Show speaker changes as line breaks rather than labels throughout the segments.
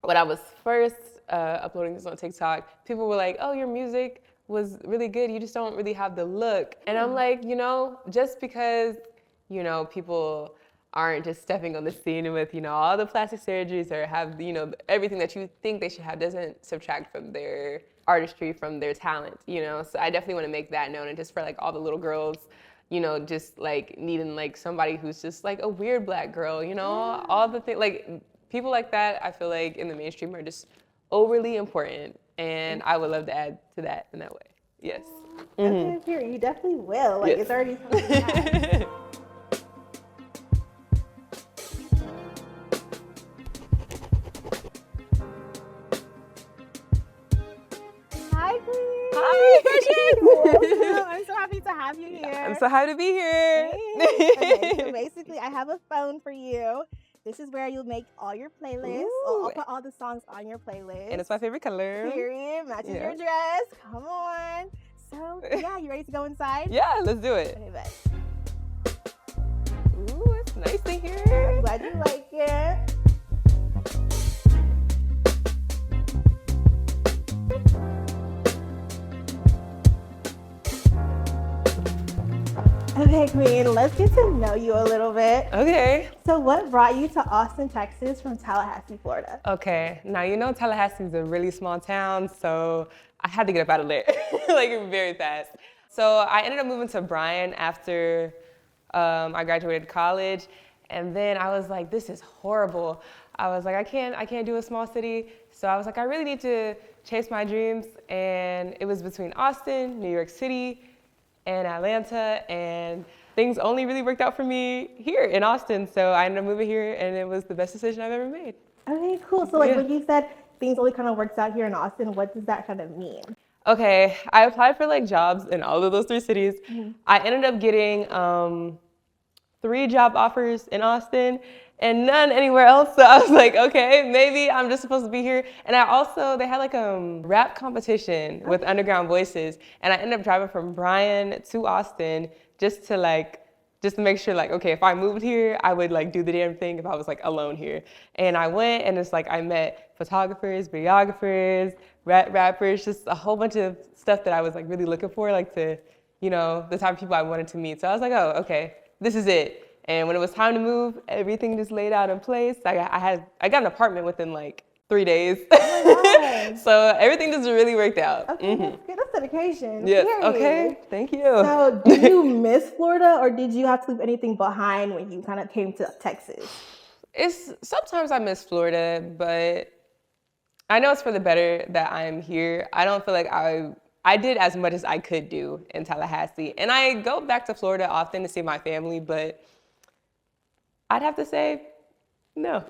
when I was first uploading this on TikTok, people were like, oh, your music was really good. You just don't really have the look. And I'm like, you know, just because, you know, people aren't just stepping on the scene with, you know, all the plastic surgeries or have, you know, everything that you think they should have doesn't subtract from their artistry, from their talent, you know? So I definitely want to make that known. And just for like all the little girls, you know, just like needing like somebody who's just like a weird black girl, you know, all the things, like people like that, I feel like in the mainstream are just overly important. And I would love to add to that in that way. Yes.
Okay, here, you definitely will. Like, it's already something. Hi, Queen.
Hi,
Welcome. I'm so happy to have you here.
I'm so happy to be here.
Okay, so basically, I have a phone for you. This is where you'll make all your playlists. I'll put all the songs on your playlist.
And it's my favorite color.
Period. Matches your dress. Come on. So, yeah, you ready to go inside?
Yeah, let's do it.
Okay, bet.
Ooh, it's nice to hear.
I'm glad you like it. Okay, Queen, let's get to know you a little bit.
Okay.
So what brought you to Austin, Texas from Tallahassee, Florida?
Okay, now you know Tallahassee is a really small town, so I had to get up out of there, like very fast. So I ended up moving to Bryan after I graduated college, and then I was like, this is horrible. I was like, I can't do a small city. So I was like, I really need to chase my dreams, and it was between Austin, New York City, and Atlanta, and things only really worked out for me here in Austin. So I ended up moving here, and it was the best decision I've ever made.
Okay, cool. So like when you said things only kind of works out here in Austin, what does that kind of mean?
Okay, I applied for like jobs in all of those 3 cities. I ended up getting 3 job offers in Austin and none anywhere else. So I was like, okay, maybe I'm just supposed to be here. And they had like a rap competition with Underground Voices. And I ended up driving from Bryan to Austin just to make sure like, okay, if I moved here, I would like do the damn thing if I was like alone here. And I went and it's like, I met photographers, videographers, rappers, just a whole bunch of stuff that I was like really looking for, like to, you know, the type of people I wanted to meet. So I was like, oh, okay, this is it. And when it was time to move, everything just laid out in place. I got an apartment within like 3 days.
Oh
so everything just really worked out.
Okay, that's good. That's dedication.
Yes.
Period.
Okay. Thank you.
So did you miss Florida or did you have to leave anything behind when you kind of came to Texas?
Sometimes I miss Florida, but I know it's for the better that I'm here. I don't feel like I did as much as I could do in Tallahassee. And I go back to Florida often to see my family, but I'd have to say no.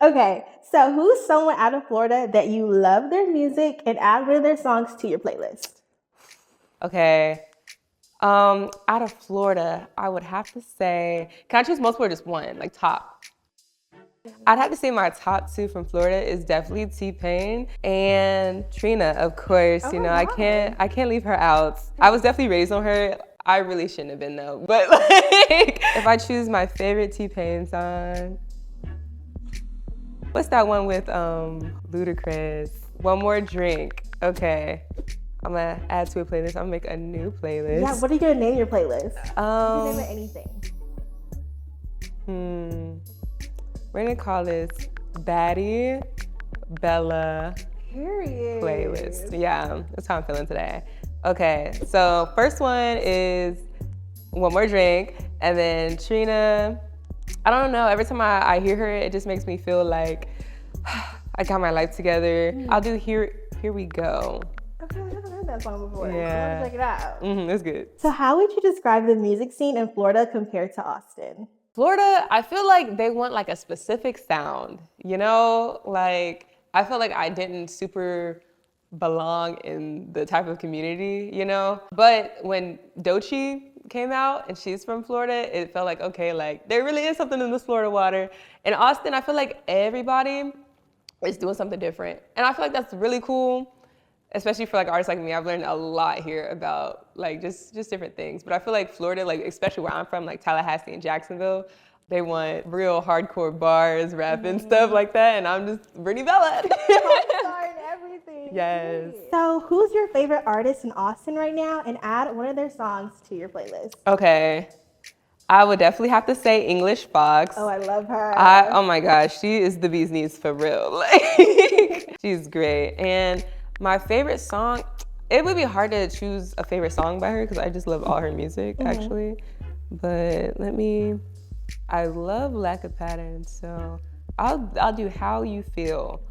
Okay, so who's someone out of Florida that you love their music and add one of their songs to your playlist?
Okay, out of Florida, I would have to say, can I choose multiple or just one, like top? I'd have to say my top 2 from Florida is definitely T-Pain and Trina, of course.
Oh,
you know,
wow.
I can't leave her out. I was definitely raised on her. I really shouldn't have been though, but like, if I choose my favorite T-Pain song, what's that one with Ludacris? One More Drink. Okay, I'm gonna add to a playlist. I'm gonna make a new playlist.
Yeah, what are you gonna name your playlist? You can name it anything.
We're gonna call this Brittney Bella
Period.
playlist. Yeah, that's how I'm feeling today. Okay, so first one is One More Drink, and then Trina, I don't know, every time I hear her, it just makes me feel like I got my life together. I'll do Here We Go.
Okay, I haven't heard that song before.
Yeah.
So check it out.
It's good.
So how would you describe the music scene in Florida compared to Austin?
Florida, I feel like they want like a specific sound, you know? Like, I feel like I didn't super belong in the type of community, you know? But when Doechii came out and she's from Florida, it felt like, okay, like there really is something in this Florida water. In Austin, I feel like everybody is doing something different. And I feel like that's really cool, especially for like artists like me. I've learned a lot here about like just different things. But I feel like Florida, like especially where I'm from, like Tallahassee and Jacksonville, They want real hardcore bars, rapping, stuff like that, and I'm just Brittney Bella.
Popstar and everything.
Yes.
So, who's your favorite artist in Austin right now? And add one of their songs to your playlist.
Okay. I would definitely have to say English Fox.
Oh, I love her.
Oh my gosh, she is the bee's knees for real. Like, she's great. And my favorite song, it would be hard to choose a favorite song by her because I just love all her music, actually. But I love Lack of Pattern, so I'll do How You Feel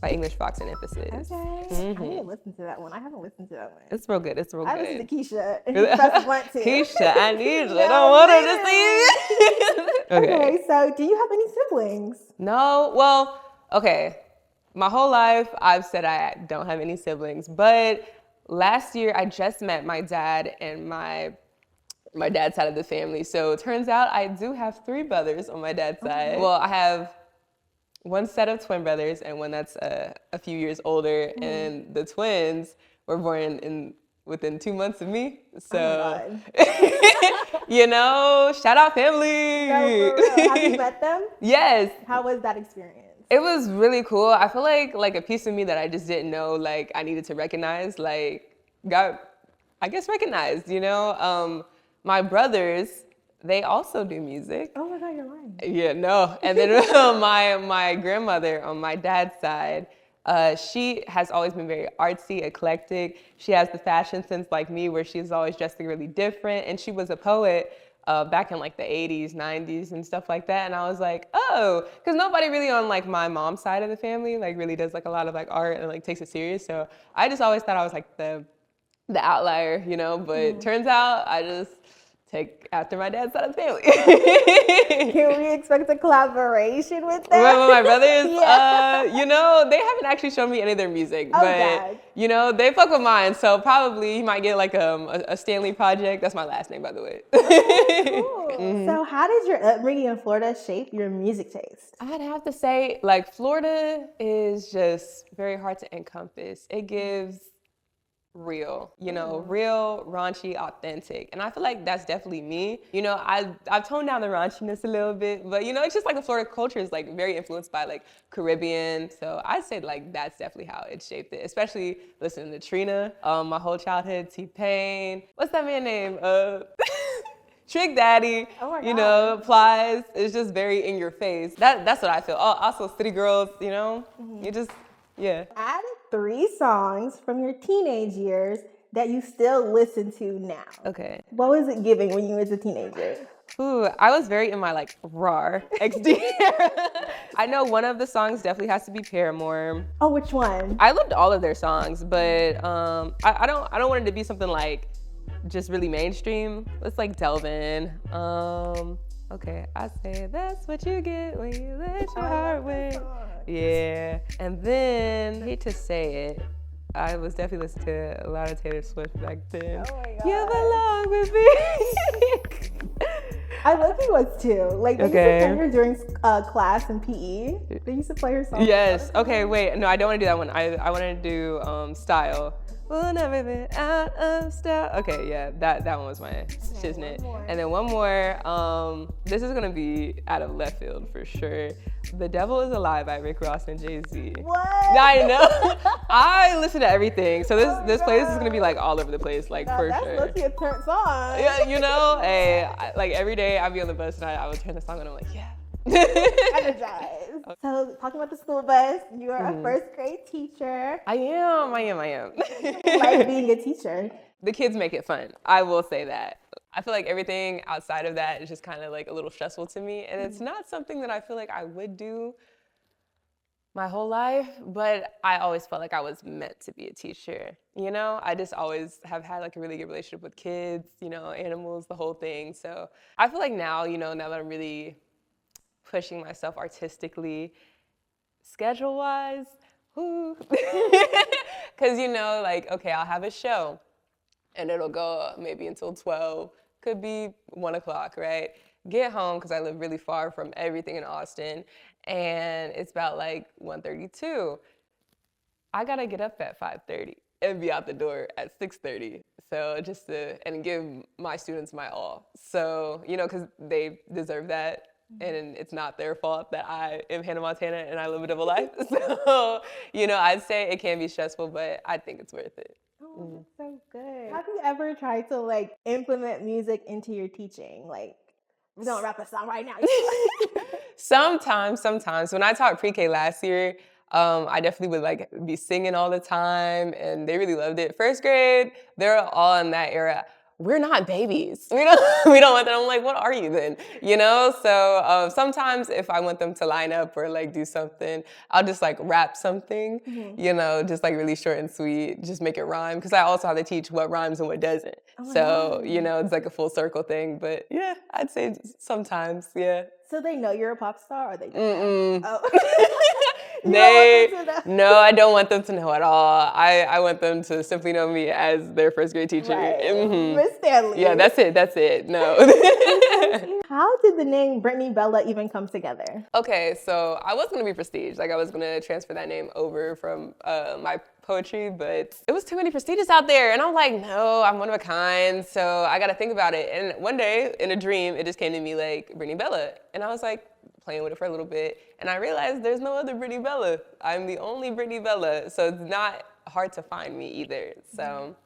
by English Fox and Emphasis.
Okay. I need to listen to that one. I haven't listened to that one.
It's real good. It's real good.
I listened to Keisha. If you press want to.
Keisha, I need you. I don't want her to see me.
Okay, so do you have any siblings?
No, well, okay. My whole life, I've said I don't have any siblings, but last year I just met my dad and my dad's side of the family. So it turns out I do have 3 brothers on my dad's side. Well, I have one set of twin brothers and one that's a few years older, and the twins were born within 2 months of me. So, you know, shout out family.
No, for real. Have you met them?
Yes.
How was that experience?
It was really cool. I feel like a piece of me that I just didn't know, like, I needed to recognize, like, got, I guess, recognized, you know? My brothers, they also do music.
Oh my God, you're lying.
Yeah, no. And then my grandmother on my dad's side, she has always been very artsy, eclectic. She has the fashion sense like me, where she's always dressing really different. And she was a poet back in like the 80s, 90s and stuff like that. And I was like, oh, because nobody really on like my mom's side of the family like really does like a lot of like art and like takes it serious. So I just always thought I was like the outlier, you know, but turns out I just take after my dad's side of the family.
Can we expect a collaboration with them?
With my brothers,
Yeah.
you know, they haven't actually shown me any of their music,
Oh,
but
God.
you know, they fuck with mine, so probably you might get like a Stanley project. That's my last name, by the way.
Cool. So how did your upbringing in Florida shape your music taste?
I'd have to say, like, Florida is just very hard to encompass. It gives real, you know, real, raunchy, authentic. And I feel like that's definitely me. You know, I've toned down the raunchiness a little bit, but you know, it's just like the Florida culture is like very influenced by like Caribbean. So I'd say like that's definitely how it shaped it, especially listening to Trina, my whole childhood, T-Pain. What's that man name? Trick Daddy,
Oh my
you
God.
know, Plies. It's just very in your face. That's what I feel. Oh, also City Girls, you know, you just, yeah.
Add 3 songs from your teenage years that you still listen to now.
Okay.
What was it giving when you was a teenager?
Ooh, I was very in my like raw XD era. I know one of the songs definitely has to be Paramore.
Oh, which one?
I loved all of their songs, but I don't want it to be something like just really mainstream. Let's like delve in. Okay, I say that's what you get when you let your heart win. Yeah, and then hate to say it, I was definitely listening to a lot of Taylor Swift back then.
Oh my God.
You belong with me.
I love he was too. Like they
Okay.
used to play her during class and PE. They used to play her song.
Yes. Okay. Wait. No, I don't want to do that one. I want to do Style. We'll never be out of style. Okay. Yeah. That one was my shiznit.
one more.
And then one more. This is gonna be out of left field for sure. The Devil Is Alive by Rick Ross and Jay-Z.
What?
I know. I listen to everything. So this
my
playlist is gonna
God.
be like all over the place, like
Now,
for
that's
sure.
supposed to be a turn song.
Yeah, you know, hey, like every day I'd be on the bus and I would turn the song on and I'm like, yeah.
Energized. So talking about the school bus, you are a first grade teacher.
I am.
Like being a teacher.
The kids make it fun. I will say that. I feel like everything outside of that is just kind of like a little stressful to me. And it's not something that I feel like I would do my whole life, but I always felt like I was meant to be a teacher. You know, I just always have had like a really good relationship with kids, you know, animals, the whole thing. So I feel like now, you know, now that I'm really pushing myself artistically, schedule-wise, because, you know, like, okay, I'll have a show and it'll go maybe until 12, could be 1 o'clock, right? Get home, because I live really far from everything in Austin, and it's about like 1:32. I gotta get up at 5:30 and be out the door at 6:30. So just and give my students my all. So, you know, because they deserve that. and it's not their fault that I am Hannah Montana and I live a double life. So, I'd say it can be stressful, but I think it's worth it.
Oh, that's so good. Have you ever tried to like implement music into your teaching? Like, we're gonna rap a song right now.
Sometimes. When I taught pre-K last year, I definitely would like be singing all the time, and they really loved it. First grade, they're all in that era. We're not babies. We don't want that. I'm like, what are you then? So sometimes if I want them to line up or like do something, I'll just like rap something, just like really short and sweet, just make it rhyme. Because I also have to teach what rhymes and what doesn't. So, it's like a full circle thing. But yeah, I'd say sometimes, yeah.
So they know you're a pop star, or they don't
Mm-mm.
know? Oh.
No, I don't want them to know at all. I want them to simply know me as their first grade teacher.
Right. Miss Stanley.
Yeah, that's it. No.
How did the name Brittney Bella even come together?
Okay, so I was gonna be Prestige. Like I was gonna transfer that name over from my poetry, but it was too many Prestiges out there. And I'm like, no, I'm one of a kind. So I gotta think about it. And one day in a dream, it just came to me like Brittney Bella. And I was like playing with it for a little bit. And I realized there's no other Brittney Bella. I'm the only Brittney Bella. So it's not hard to find me either. So,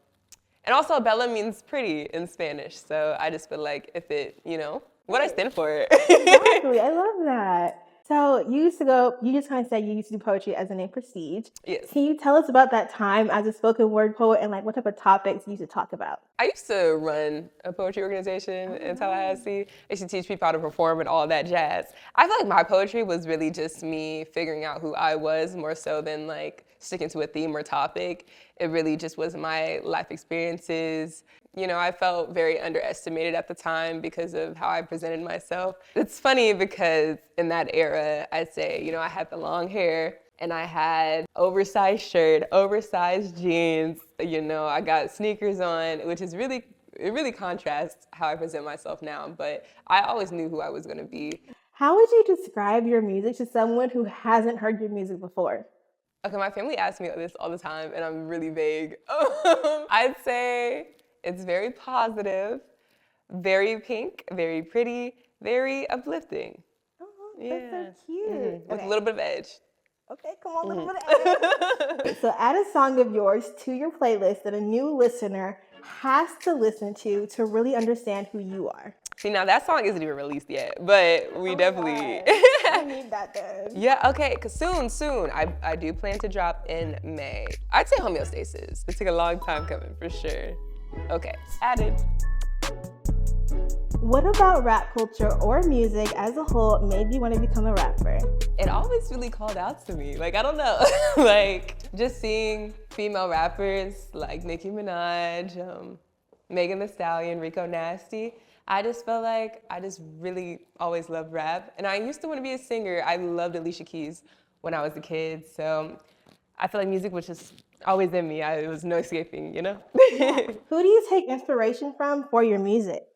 and also Bella means pretty in Spanish. So I just feel like if it, what I stand for.
Exactly, I love that. So you just kind of said you used to do poetry as the name Prestige.
Yes.
Can you tell us about that time as a spoken word poet and like what type of topics you used to talk about?
I used to run a poetry organization in Tallahassee. I used to teach people how to perform and all that jazz. I feel like my poetry was really just me figuring out who I was more so than like sticking to a theme or topic. It really just was my life experiences. I felt very underestimated at the time because of how I presented myself. It's funny because in that era, I'd say, I had the long hair and I had oversized shirt, oversized jeans, I got sneakers on, which is it really contrasts how I present myself now, but I always knew who I was gonna be.
How would you describe your music to someone who hasn't heard your music before?
Okay, my family asks me this all the time and I'm really vague. I'd say it's very positive, very pink, very pretty, very uplifting.
Oh, that's so cute.
With a little bit of edge.
Okay, come on, a little bit of edge. So add a song of yours to your playlist that a new listener has to listen to really understand who you are.
See, now that song isn't even released yet, but we definitely...
I need that then.
Yeah, okay, because soon. I do plan to drop in May. I'd say homeostasis. It took a long time coming, for sure. Okay, added.
What about rap culture or music as a whole made you want to become a rapper?
It always really called out to me. Like, I don't know. Like, just seeing female rappers like Nicki Minaj, Megan Thee Stallion, Rico Nasty, I just felt like I just really always loved rap. And I used to want to be a singer. I loved Alicia Keys when I was a kid. So I feel like music was just always in me. It was no escaping,
Yeah. Who do you take inspiration from for your music?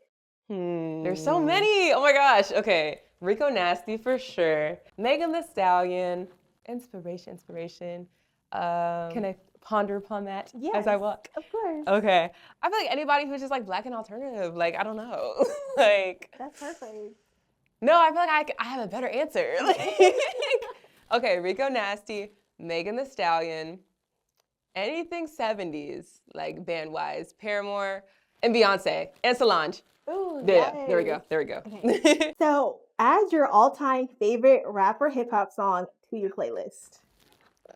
There's so many. Oh my gosh. Okay. Rico Nasty for sure. Megan Thee Stallion. Inspiration. Can I ponder upon that as I walk?
Of course.
Okay. I feel like anybody who's just like Black and alternative, like, I don't know. Like.
That's perfect.
No, I feel like I have a better answer. Okay, Rico Nasty, Megan Thee Stallion, anything 70s, like band-wise, Paramore, and Beyonce, and Solange.
Ooh,
Yeah, there we go.
Okay. So add your all-time favorite rapper hip-hop song to your playlist.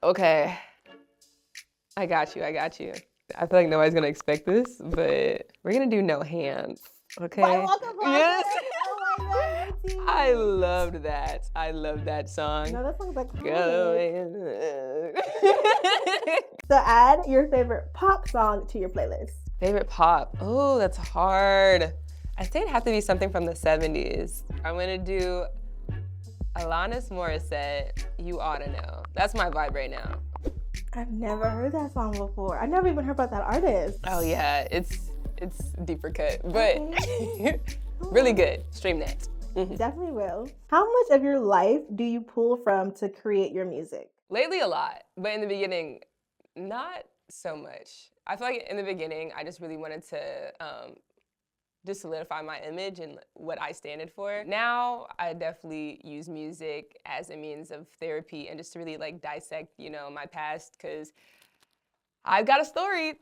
Okay. I got you. I feel like nobody's gonna expect this, but we're gonna do No Hands. Okay.
Yes. Oh my God,
I loved that. I love that song.
No, that song's like
Go.
So add your favorite pop song to your playlist.
Favorite pop? Oh, that's hard. I say it'd have to be something from the 70s. I'm gonna do Alanis Morissette, You Oughta Know. That's my vibe right now.
I've never heard that song before. I never even heard about that artist.
Oh yeah, it's deeper cut, but really good. Stream that.
Definitely will. How much of your life do you pull from to create your music?
Lately a lot, but in the beginning, not so much. I feel like in the beginning, I just really wanted to just solidify my image and what I stand for. Now, I definitely use music as a means of therapy and just to really like dissect, you know, my past, because I've got a story.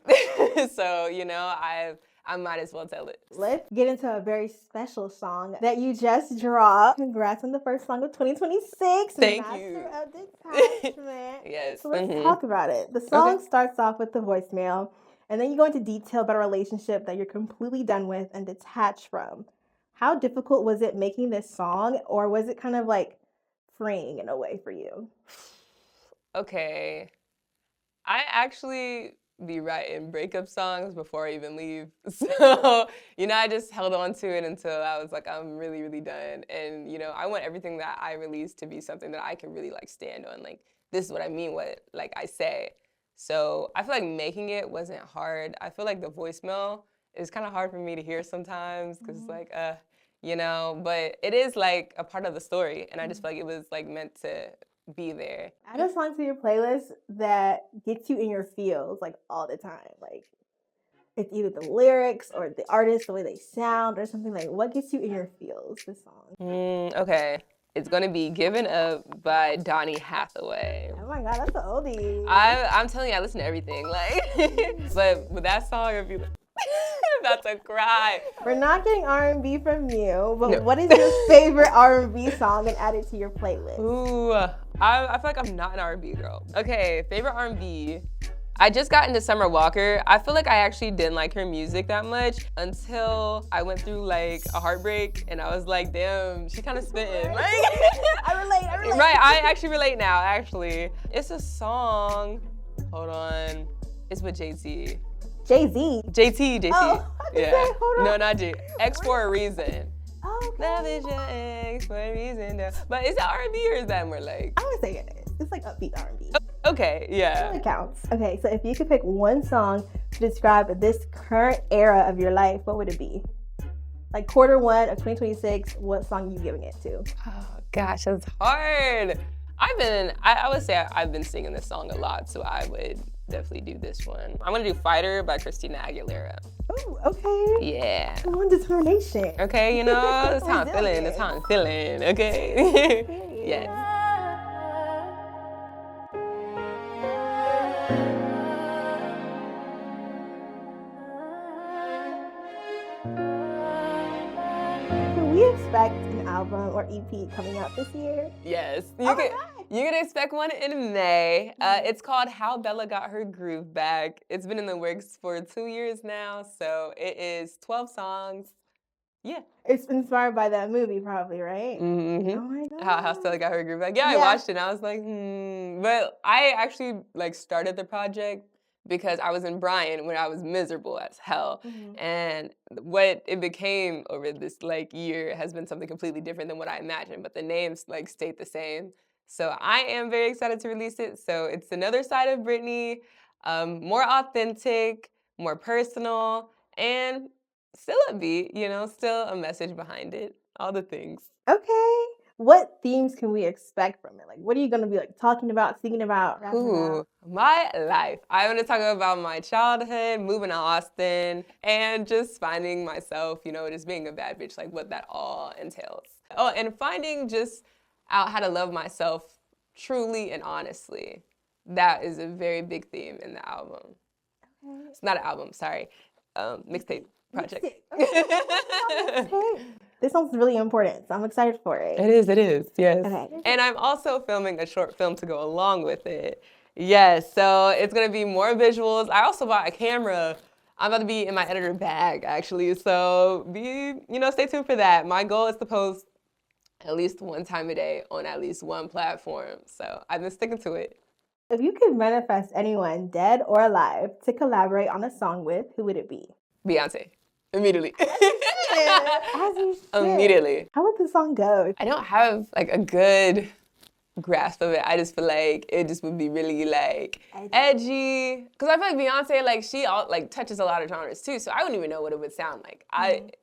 So, you know, I might as well tell it.
Let's get into a very special song that you just dropped. Congrats on the first song of 2026.
Thank
Master
you.
of Detachment.
Yes.
So let's talk about it. The song
Okay.
starts off with the voicemail, and then you go into detail about a relationship that you're completely done with and detached from. How difficult was it making this song, or was it kind of like freeing in a way for you?
Okay. I actually be writing breakup songs before I even leave. So, you know, I just held on to it until I was like, I'm really, really done. And, you know, I want everything that I release to be something that I can really like stand on. Like, this is what I mean, what like I say. So I feel like making it wasn't hard. I feel like the voicemail is kind of hard for me to hear sometimes because it's like, you know, but it is like a part of the story. And I just feel like it was like meant to be there.
Add a song to your playlist that gets you in your feels like all the time. Like it's either the lyrics or the artist, the way they sound, or something like what gets you in your feels. This song.
Okay. It's gonna be "Given Up" by Donny Hathaway.
Oh my god, that's an oldie.
I'm telling you, I listen to everything. Like, but with that song, it'd be like, about to cry.
We're not getting R&B from you, but
No.
what is your favorite R&B song and add it to your playlist?
Ooh, I feel like I'm not an R&B girl. Okay, favorite R&B. I just got into Summer Walker. I feel like I actually didn't like her music that much until I went through like a heartbreak and I was like, damn, she kind of spitting. Like,
I relate.
Right, I actually relate now, actually. It's a song, hold on, it's with JT.
Jay-Z.
JT.
Oh, I
Yeah.
say, hold on.
No, not J. X for a reason.
Oh,
Love is your ex for a reason. No. But is that R&B or is that more like?
I would say it is. It's like upbeat R&B.
Okay, yeah.
It counts. Okay, so if you could pick one song to describe this current era of your life, what would it be? Like quarter one of 2026, what song are you giving it to?
Oh gosh, that's hard. I would say I've been singing this song a lot, so I would definitely do this one. I'm gonna do "Fighter" by Christina Aguilera.
Oh, okay.
Yeah.
Come on, determination.
Okay, you know, that's how I'm feeling. That's how I'm feeling. Okay. Yes.
Can we expect an album or EP coming out this year?
Yes.
Oh my God.
You can expect one in May. It's called "How Bella Got Her Groove Back." It's been in the works for 2 years now, so it is 12 songs. Yeah.
It's inspired by that movie, probably, right?
Mm-hmm.
Oh my God.
How Stella Got Her Groove Back. Yeah, I
Yeah.
watched it and I was like, But I actually like started the project because I was in Bryan when I was miserable as hell.
Mhm.
And what it became over this like year has been something completely different than what I imagined, but the names like stayed the same. So I am very excited to release it. So it's another side of Brittney, more authentic, more personal, and still upbeat, you know, still a message behind it, all the things.
Okay. What themes can we expect from it? Like, what are you going to be like talking about, thinking about, rapping
Ooh,
about?
my life. I want to talk about my childhood, moving to Austin, and just finding myself, you know, just being a bad bitch, like what that all entails. Oh, and finding just out how to love myself truly and honestly. That is a very big theme in the album.
Okay.
It's not an album, sorry. Mixtape project.
Okay. This sounds really important, so I'm excited for it.
It is, yes.
Okay.
And I'm also filming a short film to go along with it. Yes, so it's gonna be more visuals. I also bought a camera. I'm about to be in my editor bag, actually. So stay tuned for that. My goal is to post at least one time a day on at least one platform. So I've been sticking to it.
If you could manifest anyone, dead or alive, to collaborate on a song with, who would it be?
Beyonce, immediately.
As you should.
Immediately.
How would the song go?
I don't have like a good grasp of it. I just feel like it just would be really like edgy. Cause I feel like Beyonce, like she touches a lot of genres too. So I wouldn't even know what it would sound like.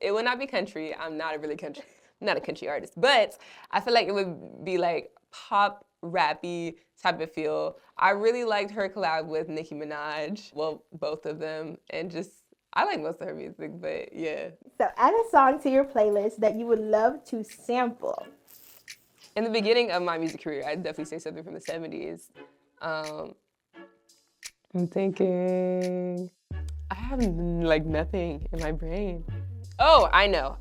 It would not be country. I'm not a country artist, but I feel like it would be like pop, rappy type of feel. I really liked her collab with Nicki Minaj. Well, both of them, and just I like most of her music, but yeah.
So add a song to your playlist that you would love to sample.
In the beginning of my music career, I'd definitely say something from the 70s. I'm thinking, I have like nothing in my brain. Oh, I know.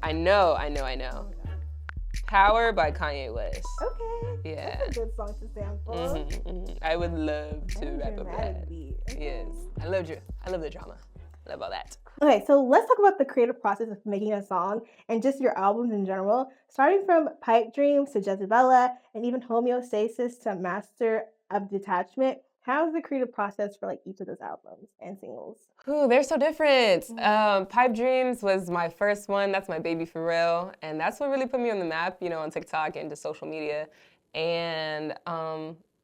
Power by Kanye West.
Okay.
Yeah.
That's a good song to sample.
I would love to
Very
rap over
dramatic
that.
beat. Okay.
Yes. I love the drama. I love all that.
Okay, so let's talk about the creative process of making a song and just your albums in general. Starting from Pipe Dreams to Jezebella and even Homeostasis to Master of Detachment. How's the creative process for like each of those albums and singles?
Ooh, they're so different. Pipe Dreams was my first one. That's my baby for real. And that's what really put me on the map, you know, on TikTok and just social media. And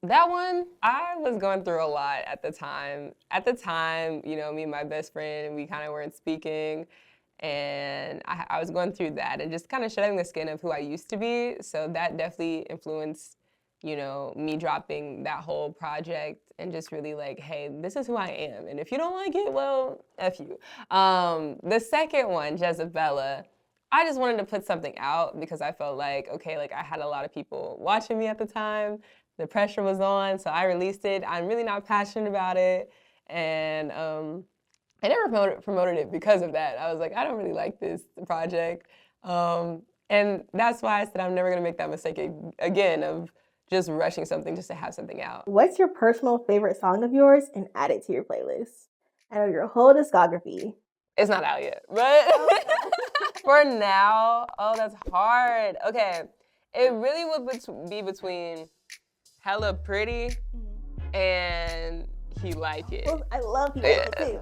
that one, I was going through a lot at the time. At the time, you know, me and my best friend, we kind of weren't speaking. And I was going through that and just kind of shedding the skin of who I used to be. So that definitely influenced, you know, me dropping that whole project and just really like, hey, this is who I am. And if you don't like it, well, F you. The second one, Jezebella, I just wanted to put something out because I felt like, okay, like I had a lot of people watching me at the time. The pressure was on, so I released it. I'm really not passionate about it. And I never promoted it because of that. I was like, I don't really like this project. And that's why I said I'm never gonna make that mistake again of just rushing something just to have something out.
What's your personal favorite song of yours and add it to your playlist? Out of your whole discography.
It's not out yet, but for now, oh, that's hard. Okay, it really would be between Hella Pretty and He Like It.
Well, I love He Like It too.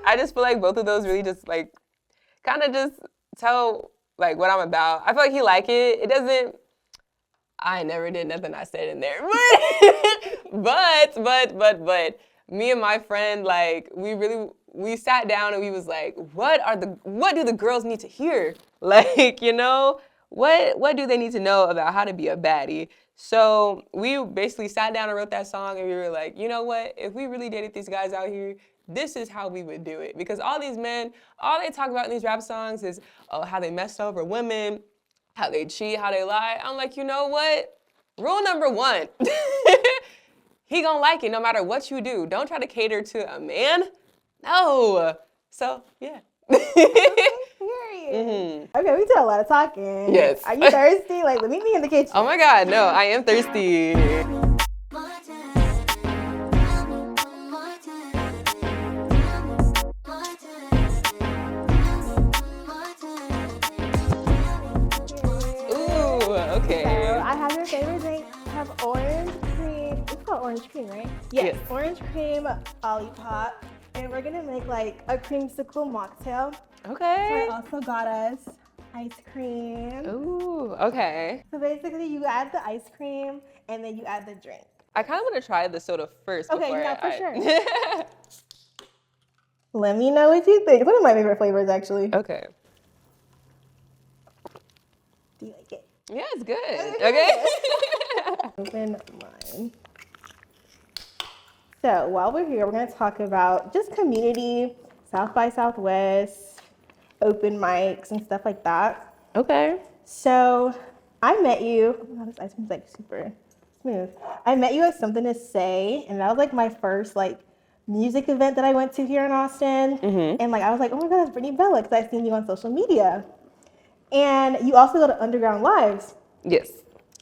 I just feel like both of those really just like kind of just tell like what I'm about. I feel like He Like It. It doesn't. I never did nothing I said in there, but me and my friend like we sat down and we was like, what do the girls need to hear? Like, you know, what do they need to know about how to be a baddie? So we basically sat down and wrote that song and we were like, you know what? If we really dated these guys out here, this is how we would do it. Because all these men, all they talk about in these rap songs is how they messed over women, how they cheat, how they lie. I'm like, you know what? Rule number one, he gonna like it no matter what you do. Don't try to cater to a man. No. So, yeah.
Period. Okay, we did a lot of talking.
Yes.
Are you thirsty? Like, meet me in the kitchen.
Oh my God, no, I am thirsty. Okay.
So I have your favorite drink. I have orange cream. It's called orange cream, right? Yes. Orange cream Olipop. And we're gonna make like a creamsicle mocktail.
Okay.
So I also got us ice cream.
Ooh, okay.
So basically you add the ice cream and then you add the drink.
I kind of want to try the soda first.
Okay,
before
for sure. Let me know what you think. It's one of my favorite flavors, actually.
Okay.
Do you like it?
Yeah, it's good. Okay.
Open mine. So while we're here, we're going to talk about just community, South by Southwest, open mics, and stuff like that.
Okay.
So I met you. Oh my God, this ice cream's like super smooth. I met you at Something to Say, and that was like my first like music event that I went to here in Austin. And like I was like, oh my God, it's Brittney Bella, because I've seen you on social media. And you also go to Underground Lives.
Yes.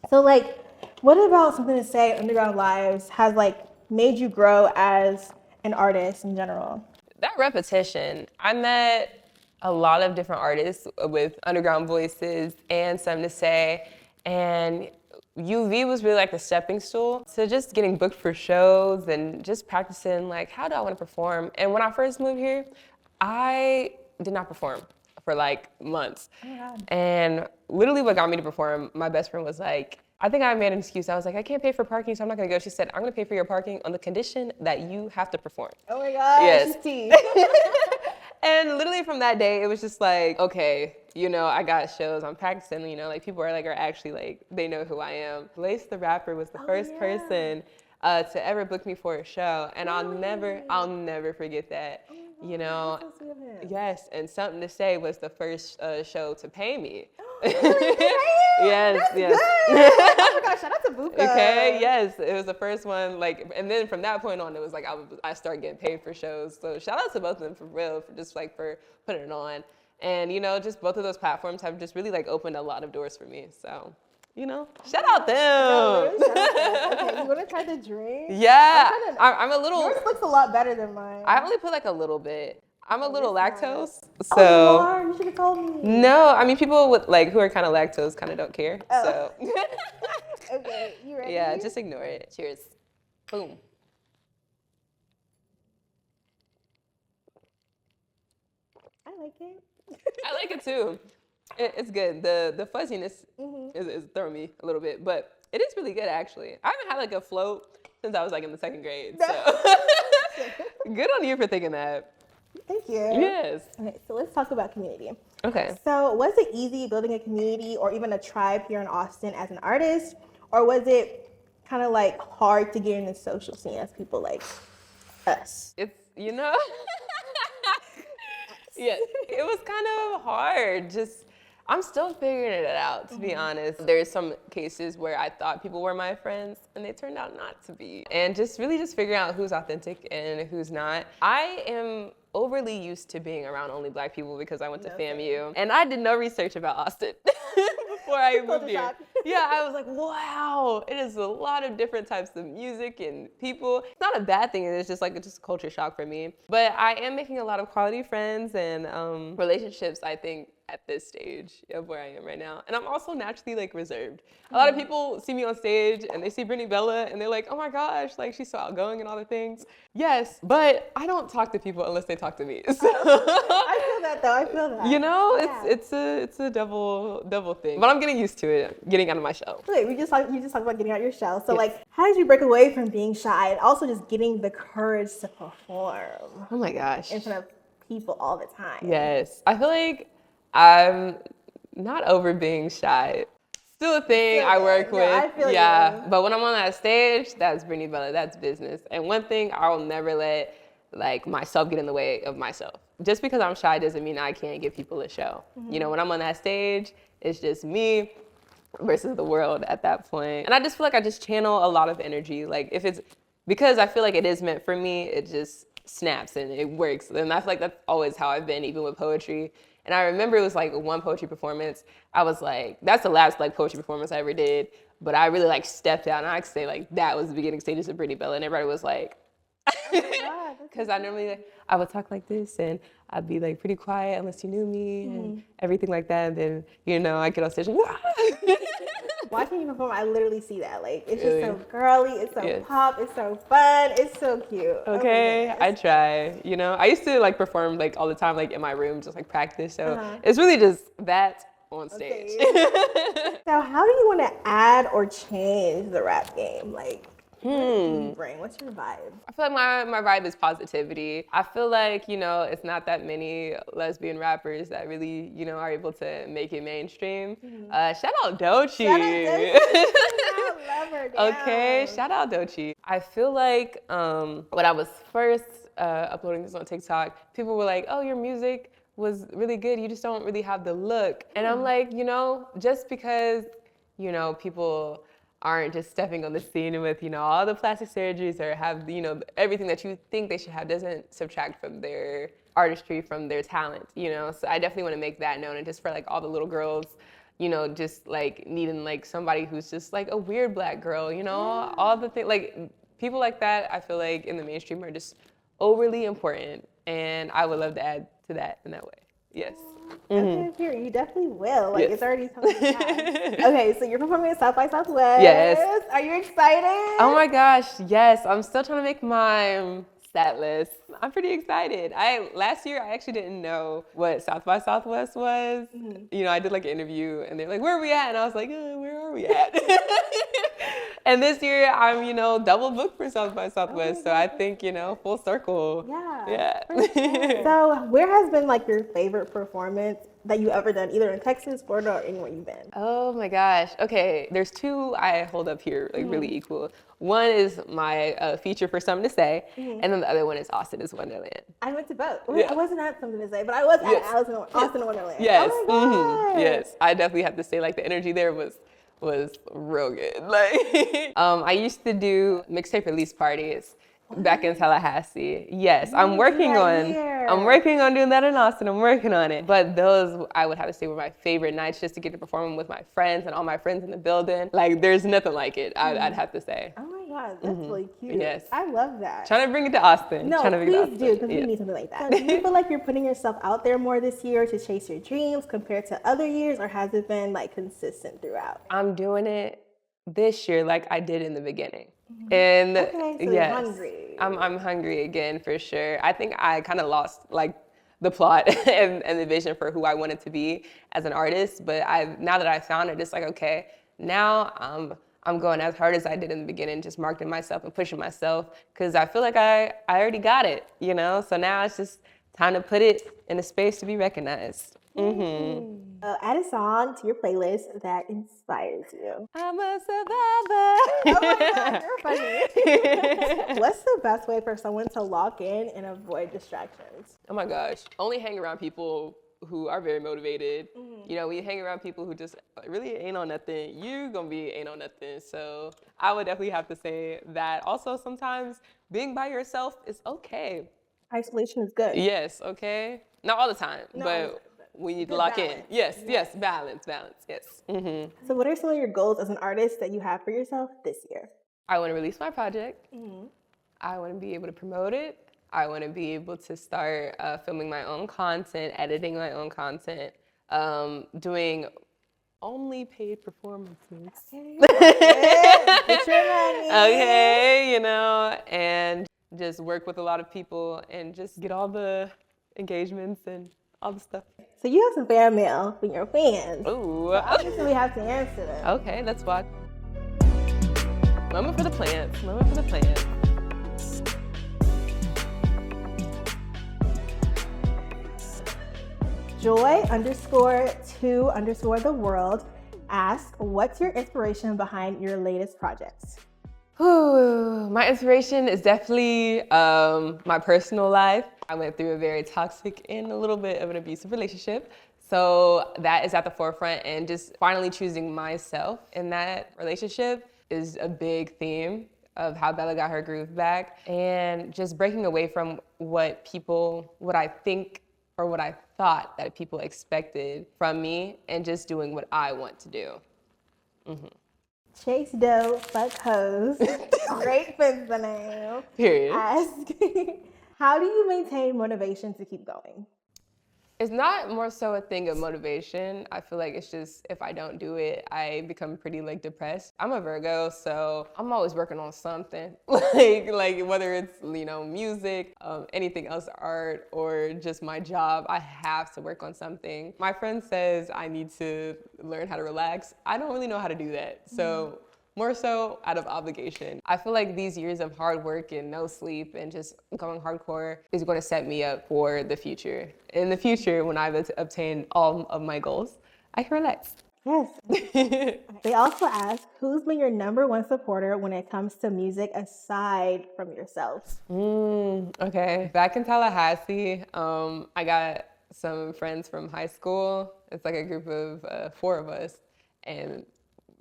So like, what about Something to Say, Underground Lives has like made you grow as an artist in general?
That repetition, I met a lot of different artists with underground voices and Something to Say, and UV was really like the stepping stool to just getting booked for shows and just practicing like, how do I want to perform? And when I first moved here, I did not perform for like months. Oh my God. And literally what got me to perform, my best friend was like, I think I made an excuse. I was like, I can't pay for parking, so I'm not gonna go. She said, I'm gonna pay for your parking on the condition that you have to perform.
Oh my God,
yes.
she's
And literally from that day, it was just like, okay, you know, I got shows, I'm practicing, you know, like people are actually like, they know who I am. Lace the Rapper was the first person to ever book me for a show, and I'll never forget that. You know,
That's so sweet of him.
yes, and Something to Say was the first show to pay me.
Really?
Yes,
That's
yes.
good. Oh my gosh, shout out to Buka.
Okay, yes, it was the first one. Like, and then from that point on, it was like I started getting paid for shows. So shout out to both of them for real, for just like for putting it on. And you know, just both of those platforms have just really like opened a lot of doors for me. So, you know, shout out them.
No, really shout out. Okay, you want to try the drink?
Yeah, I'm a little.
Yours looks a lot better than mine.
I only put like a little bit. I'm a little
that's
lactose,
nice.
so.
Oh, you are? You should have told me.
No, I mean people with like who are kind of lactose kind of don't care.
Oh.
So.
Okay, you ready?
Yeah, just ignore it. Cheers. Boom.
I like it.
I like it too. It's good. The fuzziness is throwing me a little bit, but it is really good actually. I haven't had like a float since I was like in the 2nd grade. So good on you for thinking that.
Thank you.
Yes.
Okay, so let's talk about community.
Okay.
So was it easy building a community or even a tribe here in Austin as an artist? Or was it kind of like hard to get in the social scene as people like us?
It's, you know, yeah, it was kind of hard. Just, I'm still figuring it out, to be honest. There's some cases where I thought people were my friends and they turned out not to be. And just really just figuring out who's authentic and who's not. I am overly used to being around only Black people because I went to FAMU. And I did no research about Austin before I moved here. Yeah, I was like, wow, it is a lot of different types of music and people. It's not a bad thing, it's just like, it's just a culture shock for me. But I am making a lot of quality friends and relationships, I think, at this stage of where I am right now. And I'm also naturally like reserved. A lot of people see me on stage and they see Brittney Bella and they're like, oh my gosh, like she's so outgoing and all the things. Yes, but I don't talk to people unless they talk to me. So
I feel that though, I feel that.
you know,
Yeah.
it's a double thing. But I'm getting used to it, getting out of my shell.
Wait, you just talked about getting out your shell. So like, how did you break away from being shy and also just getting the courage to perform
Oh my gosh.
in front of people all the time?
Yes. I feel like I'm not over being shy. Still a thing I work with.
I feel
yeah.
you.
But when I'm on that stage, that's Brittney Bella, that's business. And one thing I will never let like myself get in the way of myself. Just because I'm shy doesn't mean I can't give people a show. You know, when I'm on that stage, it's just me versus the world at that point. And I just feel like I just channel a lot of energy. Like if it's, because I feel like it is meant for me, it just snaps and it works. And I feel like that's always how I've been, even with poetry. And I remember it was like one poetry performance. I was like, that's the last like poetry performance I ever did. But I really like stepped out and I could say like that was the beginning stages of Brittney Bella. And everybody was like, because I normally, like, I would talk like this and I'd be like pretty quiet unless you knew me and everything like that. And then, you know, I get on stage and
Watching you perform, I literally see that. Like, it's
Really?
just so girly, it's so pop, it's so fun, it's so cute.
Okay, I try. You know, I used to like perform like all the time, like in my room, just like practice. So it's really just that on stage.
So how do you want to add or change the rap game? Like, what do you bring? What's your vibe?
I feel like my vibe is positivity. I feel like, you know, it's not that many lesbian rappers that really, you know, are able to make it mainstream. Shout out Doechii.
Shout out Doechii. I love her, damn.
Okay, shout out Doechii. I feel like when I was first uploading this on TikTok, people were like, oh, your music was really good. You just don't really have the look. And I'm like, you know, just because, you know, people aren't just stepping on the scene with, you know, all the plastic surgeries or have, you know, everything that you think they should have doesn't subtract from their artistry, from their talent, you know? So I definitely want to make that known. And just for like all the little girls, you know, just like needing like somebody who's just like a weird Black girl, you know, all the things, like people like that, I feel like in the mainstream are just overly important. And I would love to add to that in that way. Yes.
Okay, here, you definitely will. Like, it's already something fast. Okay, so you're performing at South by Southwest.
Yes.
Are you excited?
Oh my gosh, yes. I'm still trying to make my set list. I'm pretty excited. Last year I actually didn't know what South by Southwest was. You know, I did like an interview and they're like, where are we at? And I was like, where are we at? And this year I'm, you know, double booked for South by Southwest. So I think, you know, full circle.
Yeah.
Yeah.
Sure. So where has been like your favorite performance that you ever done, either in Texas, Florida, or anywhere you've been?
Oh my gosh. Okay, there's two I hold up here like really equal. One is my feature for Something to Say, and then the other one is Austin is Wonderland.
I went to both.
Yeah.
I wasn't at Something to Say, but I was at
Yes.
Austin Wonderland.
Yes.
Oh my God.
Yes. I definitely have to say like the energy there was real good. Like I used to do mixtape release parties back in Tallahassee. Yes, I'm working on doing that in Austin. I'm working on it. But those I would have to say were my favorite nights, just to get to perform with my friends and all my friends in the building. Like there's nothing like it. I'd have to say.
Oh my God, that's really cute.
Yes.
I love that.
Trying to bring it to Austin.
No,
Trying to bring it to
please
Austin.
do, because we need something like that. So do you feel like you're putting yourself out there more this year to chase your dreams compared to other years, or has it been like consistent throughout?
I'm doing it this year like I did in the beginning. And
Okay, so
yes,
you're hungry.
I'm hungry again for sure. I think I kind of lost like the plot and the vision for who I wanted to be as an artist. But now that I found it, it's like, okay, now I'm going as hard as I did in the beginning, just marketing myself and pushing myself, because I feel like I already got it, you know? So now it's just time to put it in a space to be recognized.
Add a song to your playlist that inspires you.
I'm a survivor.
Oh my God, you're funny. What's the best way for someone to lock in and avoid distractions?
Oh my gosh. Only hang around people who are very motivated. You know, when you hang around people who just really ain't on nothing, you're gonna be ain't on nothing. So I would definitely have to say that. Also, sometimes being by yourself is okay.
Isolation is good.
Yes, okay? Not all the time, but we need to lock in. Yes, balance, yes.
So what are some of your goals as an artist that you have for yourself this year?
I want to release my project. I want to be able to promote it. I want to be able to start filming my own content, editing my own content, doing only paid performances.
Get your money.
Okay, you know, and just work with a lot of people and just get all the engagements and all the stuff.
So you have some fan mail from your fans.
Ooh.
So obviously we have to answer them.
Okay, let's watch. Moment for the plants. Moment for the plants.
Joy_2_the world asks, what's your inspiration behind your latest projects?
Ooh, my inspiration is definitely my personal life. I went through a very toxic and a little bit of an abusive relationship. So that is at the forefront, and just finally choosing myself in that relationship is a big theme of how Bella got her groove back, and just breaking away from what I think or what I thought that people expected from me, and just doing what I want to do.
Chase Doe, fuck hoes. Great fence the name.
Period.
Ask, how do you maintain motivation to keep going?
It's not more so a thing of motivation. I feel like it's just, if I don't do it, I become pretty like depressed. I'm a Virgo, so I'm always working on something. like whether it's, you know, music, anything else, art, or just my job, I have to work on something. My friend says I need to learn how to relax. I don't really know how to do that. So more so out of obligation. I feel like these years of hard work and no sleep and just going hardcore is going to set me up for the future. In the future, when I've obtained all of my goals, I can relax.
Yes. They also ask, who's been your #1 supporter when it comes to music aside from yourself?
Okay. Back in Tallahassee, I got some friends from high school. It's like a group of 4 of us, and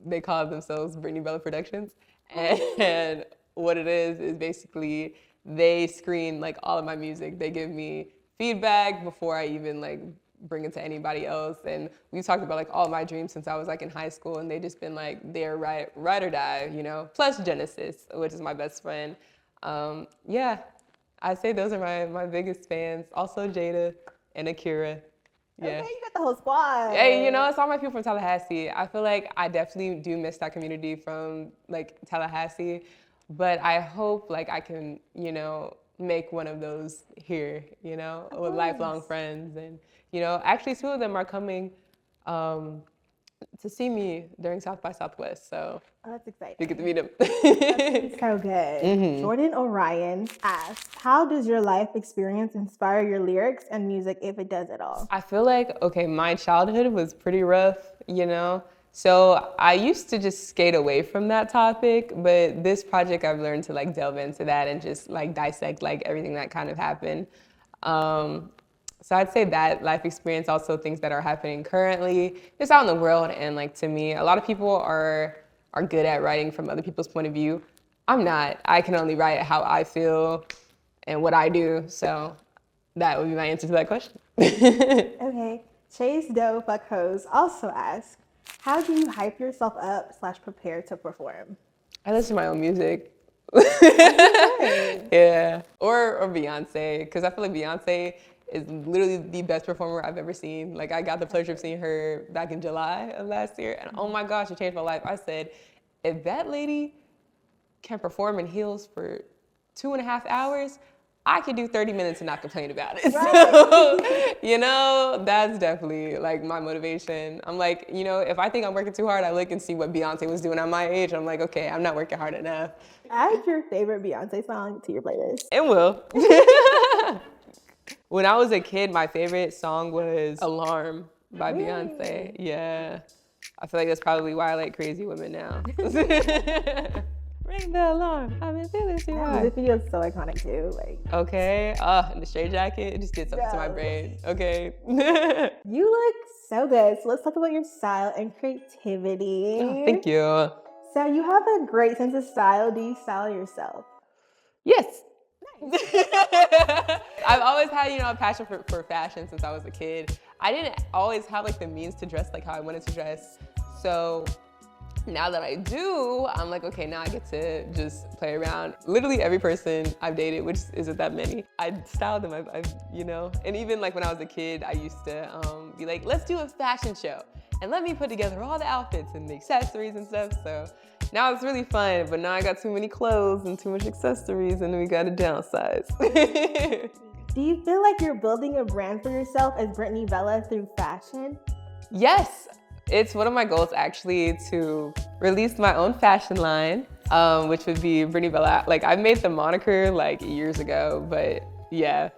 they call themselves Brittney Bella Productions. And what it is basically they screen like all of my music. They give me feedback before I even like bring it to anybody else. And we talked about like all of my dreams since I was like in high school, and they just been like there ride or die, you know. Plus Genesis, which is my best friend. Yeah, I say those are my biggest fans. Also Jada and Akira. Yeah.
Okay, you got the whole squad.
Hey, you know, it's all my people from Tallahassee. I feel like I definitely do miss that community from like Tallahassee, but I hope like I can, you know, make one of those here, you know, with lifelong friends. And, you know, actually 2 of them are coming To see me during South by Southwest, so
Oh, that's exciting.
you get to meet him.
That's so good. Jordan Orion asks, how does your life experience inspire your lyrics and music, if it does at all?
I feel like, okay, my childhood was pretty rough, you know? So I used to just skate away from that topic, but this project I've learned to like delve into that and just like dissect like everything that kind of happened. So I'd say that life experience, also things that are happening currently, just out in the world. And like to me, a lot of people are good at writing from other people's point of view. I'm not. I can only write how I feel and what I do. So that would be my answer to that question.
Okay. Chase Doe Fuck Hose also asks, how do you hype yourself up / prepare to perform?
I listen to my own music.
Good.
Yeah. Or Beyonce, because I feel like Beyonce is literally the best performer I've ever seen. Like I got the pleasure of seeing her back in July of last year, and oh my gosh, it changed my life. I said, if that lady can perform in heels for 2.5 hours, I could do 30 minutes and not complain about it.
Right.
So, you know, that's definitely like my motivation. I'm like, you know, if I think I'm working too hard, I look and see what Beyonce was doing at my age. I'm like, okay, I'm not working hard enough.
Add your favorite Beyonce song to your playlist.
It will. When I was a kid, my favorite song was Alarm by Beyonce. Yeah. I feel like that's probably why I like Crazy Women now. Ring the alarm, I'm in feeling too
That
high.
music video is so iconic too. Like,
Okay, and the straight jacket, it just gets up to my brain. Okay.
you look so good. So let's talk about your style and creativity.
Oh, thank you.
So you have a great sense of style. Do you style yourself?
Yes. I've always had, you know, a passion for fashion since I was a kid. I didn't always have like the means to dress like how I wanted to dress. So now that I do, I'm like, okay, now I get to just play around. Literally every person I've dated, which isn't that many, I styled them, I've you know? And even like when I was a kid, I used to be like, let's do a fashion show. And let me put together all the outfits and the accessories and stuff. So now it's really fun, but now I got too many clothes and too much accessories and we gotta downsize.
Do you feel like you're building a brand for yourself as Brittney Bella through fashion?
Yes, it's one of my goals actually to release my own fashion line, which would be Brittney Bella. Like I made the moniker like years ago, but yeah.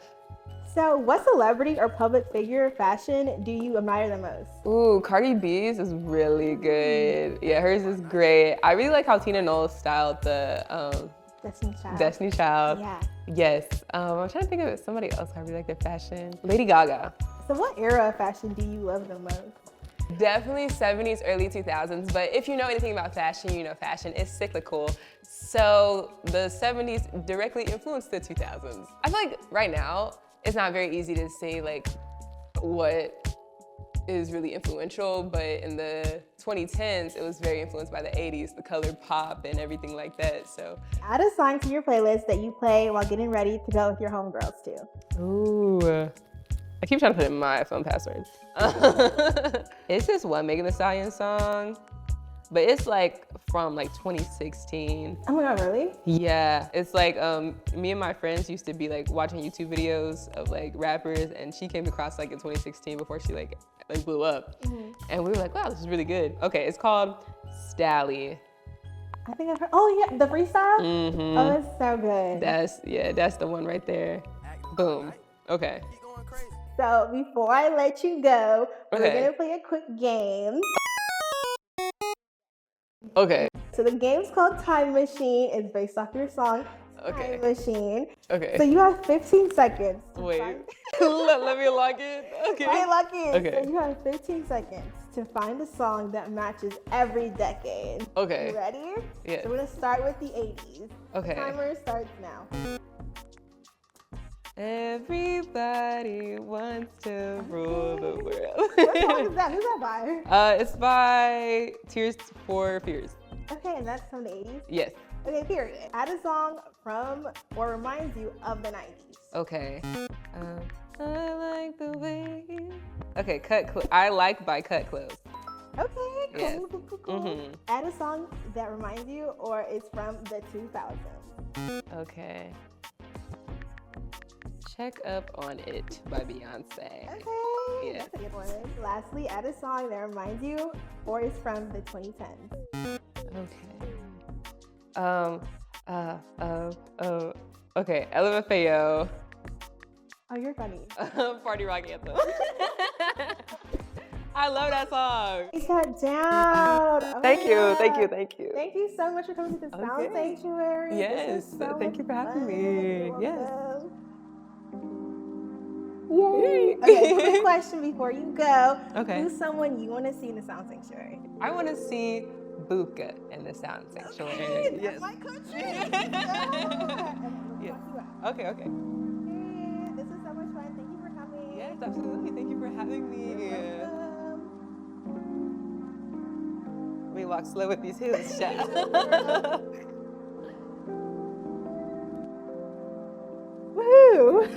So what celebrity or public figure fashion do you admire the most?
Ooh, Cardi B's is really good. Yeah, hers is great. I really like how Tina Knowles styled the Destiny Child.
Yeah.
Yes. I'm trying to think of somebody else I really like their fashion. Lady Gaga.
So what era of fashion do you love the most?
Definitely 70s, early 2000s, but if you know anything about fashion, you know fashion is cyclical. So the 70s directly influenced the 2000s. I feel like right now, it's not very easy to say like what is really influential, but in the 2010s, it was very influenced by the 80s, the color pop and everything like that, so.
Add a song to your playlist that you play while getting ready to go with your homegirls too.
Ooh. I keep trying to put in my phone password. It's this one Megan Thee Stallion song, but it's like from like 2016.
Oh my God, really?
Yeah, it's like me and my friends used to be like watching YouTube videos of like rappers, and she came across like in 2016 before she like blew up. And we were like, wow, this is really good. Okay, it's called Stally.
I think I've heard, oh yeah, the freestyle? Oh, it's so good.
That's the one right there. Boom. Okay.
So before I let you go, we're
Okay.
gonna play a quick game.
Okay.
So the game's called Time Machine. It's based off your song,
Okay.
Time Machine.
Okay.
So you have 15 seconds.
Wait. let me log in. Okay.
Right, lucky.
Okay.
So you have 15 seconds to find a song that matches every decade.
Okay.
You ready?
Yes.
So we're gonna start with the 80s.
Okay.
The timer starts now.
Everybody wants to rule the world.
What song is that? Who's that by?
It's by Tears for Fears.
Okay, and that's from the 80s?
Yes.
Okay, period. Add a song from or reminds you of the 90s.
Okay. I like the way you... Okay, I Like by Cut Close.
Okay, cool,
Yes.
cool. Add a song that reminds you or is from the 2000s.
Okay. Check Up on It by Beyonce.
Okay,
Yeah.
that's a good one. Lastly, add a song that reminds you or is from the 2010s.
Okay. LMFAO.
Oh, you're funny.
Party Rock Anthem. I love that song.
Write that down. Oh
Thank
my
you.
God.
Thank you.
Thank you so much for coming to the Sound
Okay.
Sanctuary.
Yes.
This was so
Thank you for having
fun.
me.
You're
Yes.
welcome. Yay. Okay, quick question before you go.
Okay.
Who's someone you want to see in the Sound Sanctuary?
I want to see Buka in the Sound Sanctuary.
Okay,
Yes.
that's my country.
Yes. Okay.
Okay, this is so much fun. Thank you for coming.
Yes, absolutely. Thank you for having me.
You're welcome.
Let me walk slow with these heels, child.
Woo!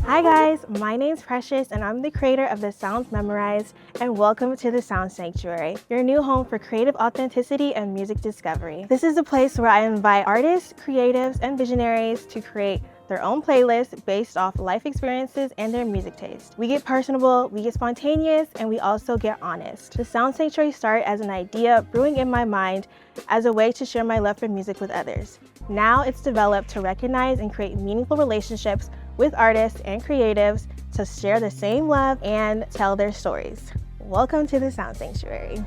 Hi guys, my name's Precious and I'm the creator of the Sounds Memorized, and welcome to the Sound Sanctuary, your new home for creative authenticity and music discovery. This is a place where I invite artists, creatives, and visionaries to create their own playlists based off life experiences and their music taste. We get personable, we get spontaneous, and we also get honest. The Sound Sanctuary started as an idea brewing in my mind as a way to share my love for music with others. Now it's developed to recognize and create meaningful relationships with artists and creatives to share the same love and tell their stories. Welcome to the Sound Sanctuary.